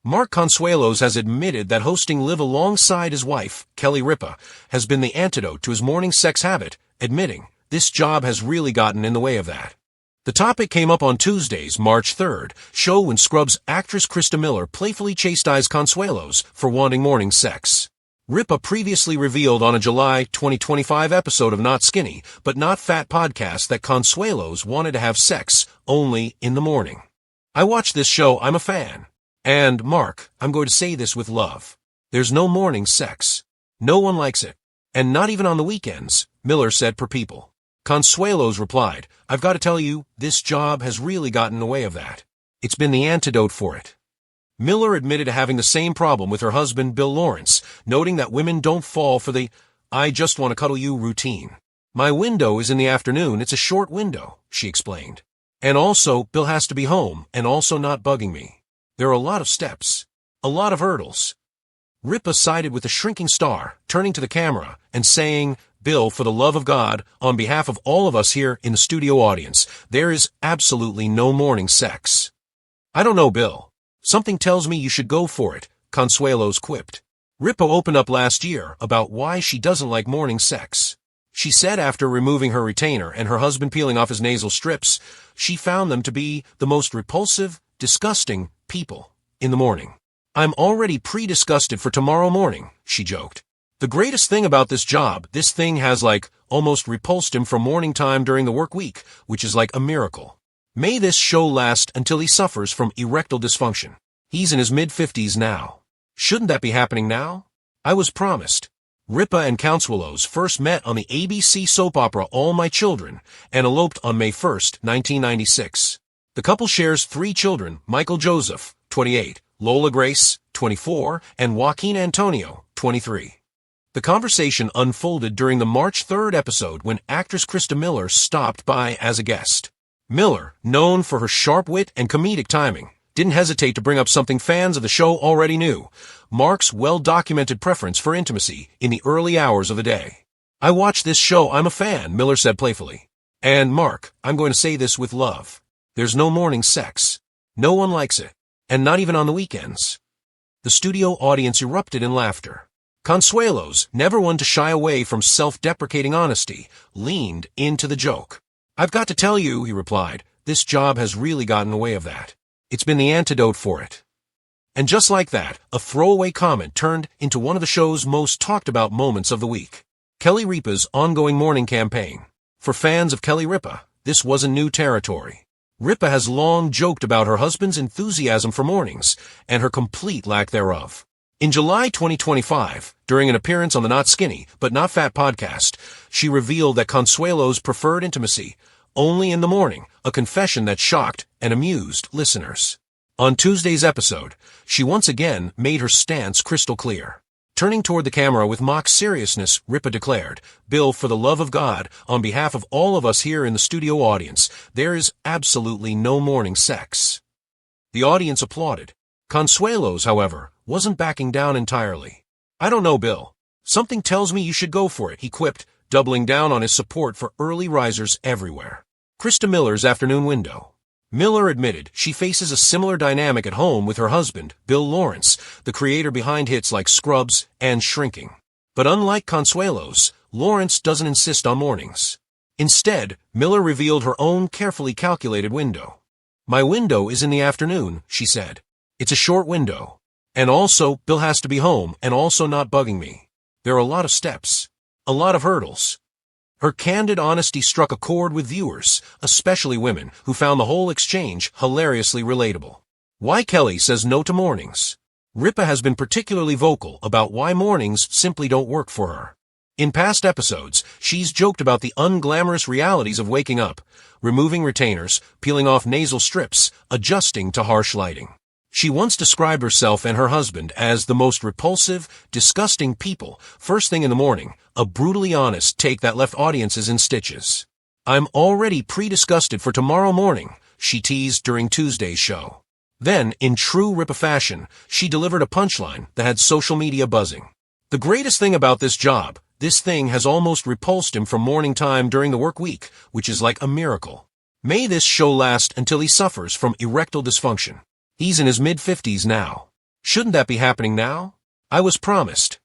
Mark Consuelos has admitted that hosting Live alongside his wife, Kelly Ripa, has been the antidote to his morning sex habit, admitting, "This job has really gotten in the way of that." The topic came up on Tuesday's March 3rd show when Scrubs actress Krista Miller playfully chastised Consuelos for wanting morning sex. Ripa previously revealed on a July 2025 episode of Not Skinny, But Not Fat podcast that Consuelos wanted to have sex only in the morning. "I watch this show, I'm a fan. And, Mark, I'm going to say this with love. There's no morning sex. No one likes it. And not even on the weekends," Miller said per People. Consuelos replied, "I've got to tell you, this job has really gotten in the way of that. It's been the antidote for it." Miller admitted to having the same problem with her husband, Bill Lawrence, noting that women don't fall for the "I just want to cuddle you" routine. "My window is in the afternoon, it's a short window," she explained. "And also, Bill has to be home, and also not bugging me. There are a lot of steps. A lot of hurdles." Ripa sided with the shrinking star, turning to the camera and saying, "Bill, for the love of God, on behalf of all of us here in the studio audience, there is absolutely no morning sex." "I don't know, Bill. Something tells me you should go for it," Consuelos quipped. Ripa opened up last year about why she doesn't like morning sex. She said after removing her retainer and her husband peeling off his nasal strips, she found them to be the most repulsive, disgusting people in the morning. "I'm already pre-disgusted for tomorrow morning," she joked. "The greatest thing about this job, this thing has almost repulsed him from morning time during the work week, which is like a miracle. May this show last until he suffers from erectile dysfunction. He's in his mid-50s now. Shouldn't that be happening now? I was promised." Ripa and Consuelos first met on the ABC soap opera All My Children and eloped on May 1, 1996. The couple shares 3 children, Michael Joseph, 28, Lola Grace, 24, and Joaquin Antonio, 23. The conversation unfolded during the March 3rd episode when actress Krista Miller stopped by as a guest. Miller, known for her sharp wit and comedic timing, didn't hesitate to bring up something fans of the show already knew: Mark's well-documented preference for intimacy in the early hours of the day. "I watch this show, I'm a fan," Miller said playfully. "And, Mark, I'm going to say this with love. There's no morning sex. No one likes it. And not even on the weekends." The studio audience erupted in laughter. Consuelos, never one to shy away from self-deprecating honesty, leaned into the joke. "I've got to tell you," he replied, "this job has really gotten in the way of that. It's been the antidote for it." And just like that, a throwaway comment turned into one of the show's most talked-about moments of the week. Kelly Ripa's ongoing morning campaign. For fans of Kelly Ripa, this wasn't new territory. Ripa has long joked about her husband's enthusiasm for mornings and her complete lack thereof. In July 2025, during an appearance on the Not Skinny, But Not Fat podcast, she revealed that Consuelos preferred intimacy only in the morning, a confession that shocked and amused listeners. On Tuesday's episode, she once again made her stance crystal clear. Turning toward the camera with mock seriousness, Ripa declared, "Bill, for the love of God, on behalf of all of us here in the studio audience, there is absolutely no morning sex." The audience applauded. Consuelos, however, wasn't backing down entirely. "I don't know, Bill. Something tells me you should go for it," he quipped, doubling down on his support for early risers everywhere. Krista Miller's afternoon window. Miller admitted she faces a similar dynamic at home with her husband, Bill Lawrence, the creator behind hits like Scrubs and Shrinking. But unlike Consuelos, Lawrence doesn't insist on mornings. Instead, Miller revealed her own carefully calculated window. "My window is in the afternoon," she said. "It's a short window. And also, Bill has to be home and also not bugging me. There are a lot of steps. A lot of hurdles." Her candid honesty struck a chord with viewers, especially women, who found the whole exchange hilariously relatable. Why Kelly says no to mornings. Ripa has been particularly vocal about why mornings simply don't work for her. In past episodes, she's joked about the unglamorous realities of waking up, removing retainers, peeling off nasal strips, adjusting to harsh lighting. She once described herself and her husband as the most repulsive, disgusting people first thing in the morning, a brutally honest take that left audiences in stitches. "I'm already pre-disgusted for tomorrow morning," she teased during Tuesday's show. Then, in true Ripa fashion, she delivered a punchline that had social media buzzing. "The greatest thing about this job, this thing has almost repulsed him from morning time during the work week, which is like a miracle. May this show last until he suffers from erectile dysfunction. He's in his mid-50s now. Shouldn't that be happening now? I was promised.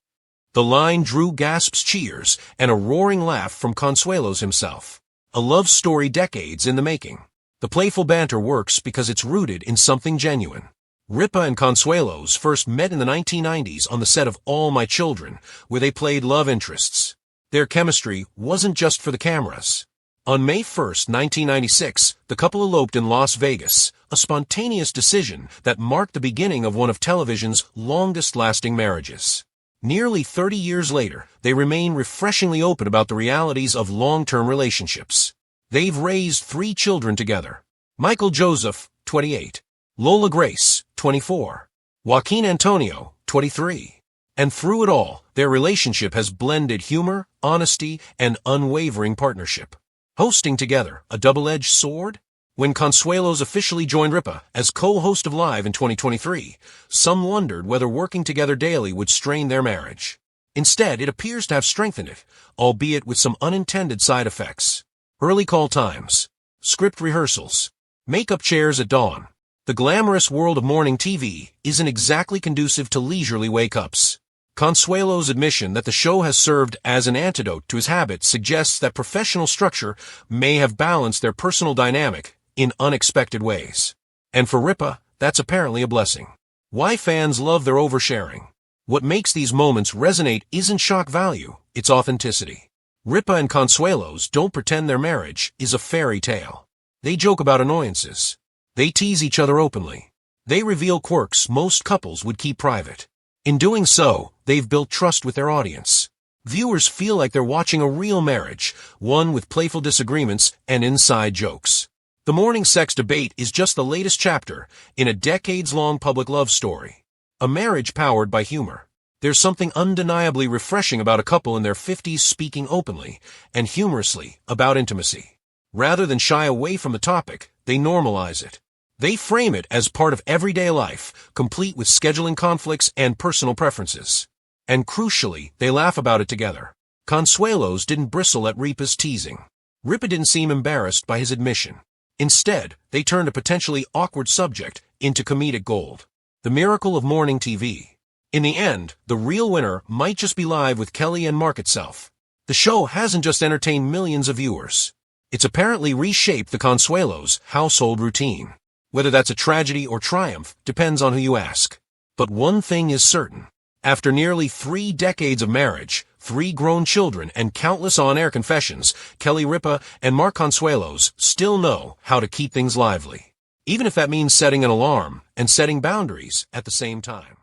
The line drew gasps, cheers, and a roaring laugh from Consuelos himself. A love story decades in the making. The playful banter works because it's rooted in something genuine. Ripa and Consuelos first met in the 1990s on the set of All My Children, where they played love interests. Their chemistry wasn't just for the cameras. On May 1, 1996, the couple eloped in Las Vegas, a spontaneous decision that marked the beginning of one of television's longest-lasting marriages. Nearly 30 years later, they remain refreshingly open about the realities of long-term relationships. They've raised 3 children together. Michael Joseph, 28. Lola Grace, 24. Joaquin Antonio, 23. And through it all, their relationship has blended humor, honesty, and unwavering partnership. Hosting together, a double-edged sword? When Consuelos officially joined Ripa as co-host of Live in 2023, some wondered whether working together daily would strain their marriage. Instead, it appears to have strengthened it, albeit with some unintended side effects. Early call times, script rehearsals, makeup chairs at dawn. The glamorous world of morning TV isn't exactly conducive to leisurely wake-ups. Consuelos' admission that the show has served as an antidote to his habit suggests that professional structure may have balanced their personal dynamic in unexpected ways. And for Ripa, that's apparently a blessing. Why fans love their oversharing? What makes these moments resonate isn't shock value, it's authenticity. Ripa and Consuelos don't pretend their marriage is a fairy tale. They joke about annoyances. They tease each other openly. They reveal quirks most couples would keep private. In doing so, they've built trust with their audience. Viewers feel like they're watching a real marriage, one with playful disagreements and inside jokes. The morning sex debate is just the latest chapter in a decades-long public love story. A marriage powered by humor. There's something undeniably refreshing about a couple in their 50s speaking openly and humorously about intimacy. Rather than shy away from the topic, they normalize it. They frame it as part of everyday life, complete with scheduling conflicts and personal preferences. And crucially, they laugh about it together. Consuelos didn't bristle at Ripa's teasing. Ripa didn't seem embarrassed by his admission. Instead, they turned a potentially awkward subject into comedic gold. The miracle of morning TV. In the end, the real winner might just be Live with Kelly and Mark itself. The show hasn't just entertained millions of viewers. It's apparently reshaped the Consuelos' household routine. Whether that's a tragedy or triumph depends on who you ask. But one thing is certain. After nearly 3 decades of marriage, 3 grown children, and countless on-air confessions, Kelly Ripa and Mark Consuelos still know how to keep things lively. Even if that means setting an alarm and setting boundaries at the same time.